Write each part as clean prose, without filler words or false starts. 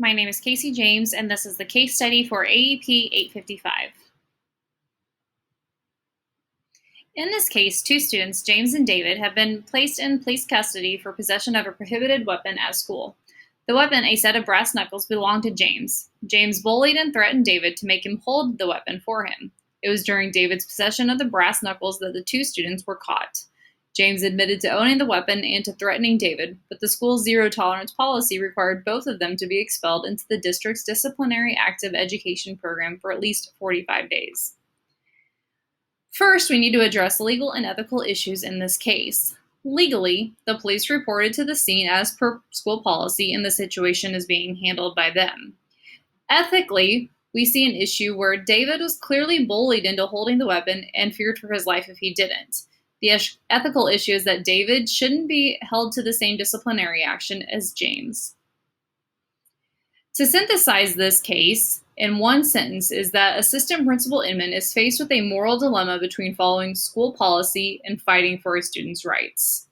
My name is Casey James, and this is the case study for AEP 855. In this case, two students, James and David, have been placed in police custody for possession of a prohibited weapon at school. The weapon, a set of brass knuckles, belonged to James. James bullied and threatened David to make him hold the weapon for him. It was during David's possession of the brass knuckles that the two students were caught. James admitted to owning the weapon and to threatening David, but the school's zero-tolerance policy required both of them to be expelled into the district's disciplinary active education program for at least 45 days. First, we need to address legal and ethical issues in this case. Legally, the police reported to the scene as per school policy, and the situation is being handled by them. Ethically, we see an issue where David was clearly bullied into holding the weapon and feared for his life if he didn't. The ethical issue is that David shouldn't be held to the same disciplinary action as James. To synthesize this case in one sentence is that Assistant Principal Inman is faced with a moral dilemma between following school policy and fighting for a student's rights.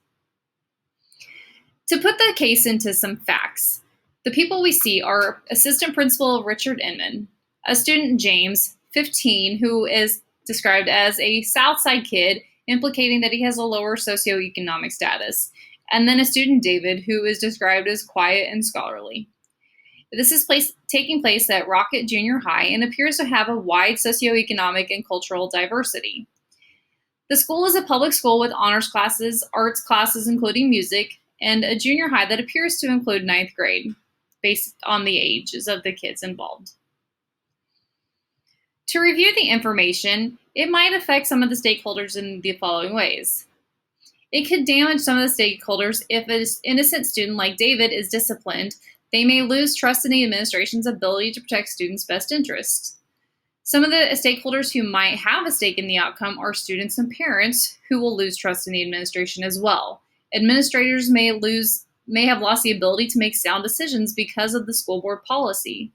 To put the case into some facts, the people we see are Assistant Principal Richard Inman, a student James, 15, who is described as a Southside kid, implicating that he has a lower socioeconomic status, and then a student David, who is described as quiet and scholarly. This is taking place at Rocket Junior High and appears to have a wide socioeconomic and cultural diversity. The school is a public school with honors classes, arts classes including music, and a junior high that appears to include 9th grade, based on the ages of the kids involved. To review the information, it might affect some of the stakeholders in the following ways. It could damage some of the stakeholders if an innocent student like David is disciplined. They may lose trust in the administration's ability to protect students' best interests. Some of the stakeholders who might have a stake in the outcome are students and parents who will lose trust in the administration as well. Administrators may have lost the ability to make sound decisions because of the school board policy.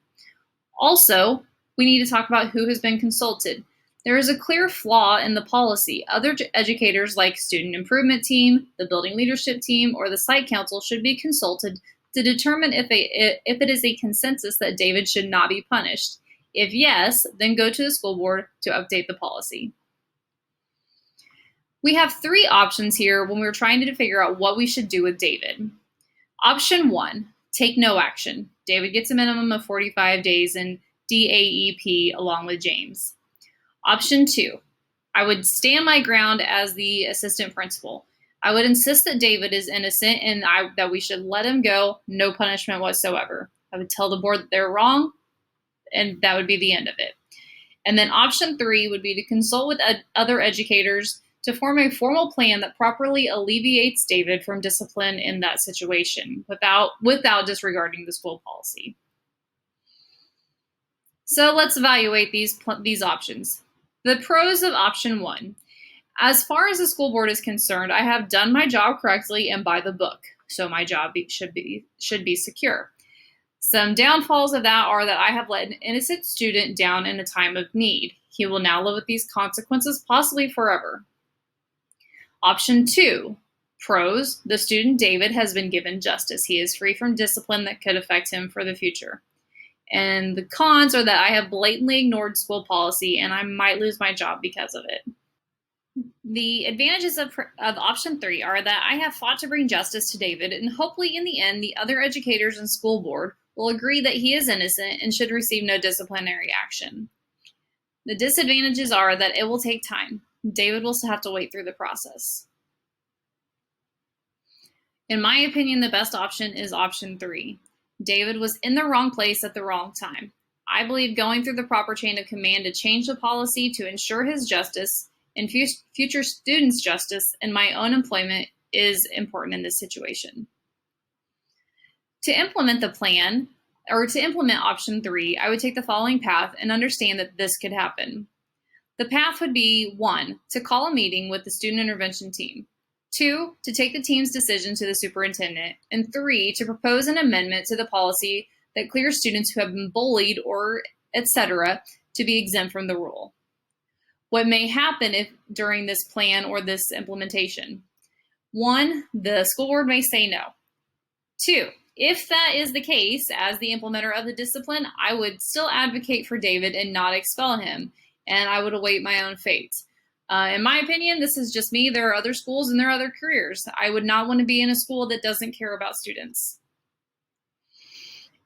Also, we need to talk about who has been consulted. There is a clear flaw in the policy. Other educators like student improvement team, the building leadership team, or the site council should be consulted to determine if it is a consensus that David should not be punished. If yes, then go to the school board to update the policy. We have three options here when we're trying to figure out what we should do with David. Option 1, take no action. David gets a minimum of 45 days in DAEP along with James. Option 2, I would stand my ground as the assistant principal. I would insist that David is innocent and that we should let him go, no punishment whatsoever. I would tell the board that they're wrong, and that would be the end of it. And then option 3 would be to consult with other educators to form a formal plan that properly alleviates David from discipline in that situation without disregarding the school policy. So let's evaluate these options. The pros of option 1. As far as the school board is concerned, I have done my job correctly and by the book, so my job should be secure. Some downfalls of that are that I have let an innocent student down in a time of need. He will now live with these consequences possibly forever. Option 2. Pros. The student David has been given justice. He is free from discipline that could affect him for the future. And the cons are that I have blatantly ignored school policy and I might lose my job because of it. The advantages of option 3 are that I have fought to bring justice to David, and hopefully in the end the other educators and school board will agree that he is innocent and should receive no disciplinary action. The disadvantages are that it will take time. David will still have to wait through the process. In my opinion, the best option is option 3. David was in the wrong place at the wrong time. I believe going through the proper chain of command to change the policy to ensure his justice and future students' justice and my own employment is important in this situation. To implement the plan, or to implement option 3, I would take the following path and understand that this could happen. The path would be 1, to call a meeting with the student intervention team. 2, to take the team's decision to the superintendent. And 3, to propose an amendment to the policy that clears students who have been bullied or etc. to be exempt from the rule. What may happen during this plan or this implementation? 1, the school board may say no. 2, If that is the case, as the implementer of the discipline, I would still advocate for David and not expel him, and I would await my own fate. In my opinion, this is just me. There are other schools and there are other careers. I would not want to be in a school that doesn't care about students.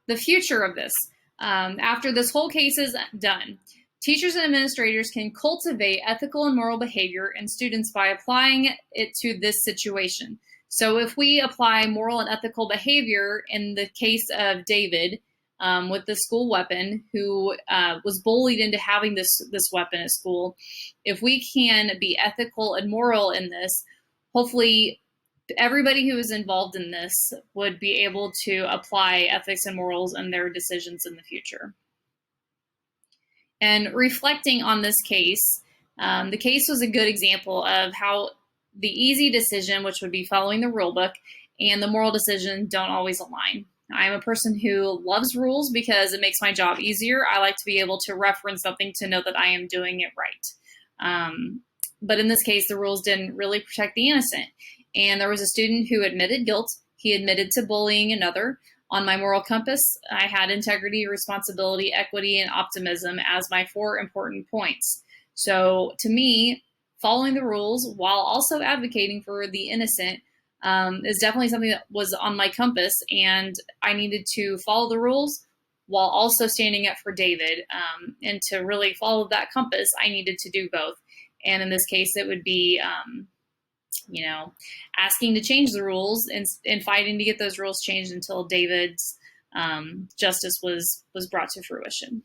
The future of this, after this whole case is done, teachers and administrators can cultivate ethical and moral behavior in students by applying it to this situation. So if we apply moral and ethical behavior in the case of David with the school weapon, who was bullied into having this weapon at school, if we can be ethical and moral in this, hopefully everybody who is involved in this would be able to apply ethics and morals in their decisions in the future. And reflecting on this case, the case was a good example of how the easy decision, which would be following the rule book, and the moral decision don't always align. I'm a person who loves rules because it makes my job easier. I like to be able to reference something to know that I am doing it right. But in this case, the rules didn't really protect the innocent. And there was a student who admitted guilt. He admitted to bullying another. On my moral compass, I had integrity, responsibility, equity, and optimism as my 4 important points. So to me, following the rules while also advocating for the innocent is definitely something that was on my compass, and I needed to follow the rules while also standing up for David. And to really follow that compass, I needed to do both. And in this case, it would be asking to change the rules and fighting to get those rules changed until David's justice was brought to fruition.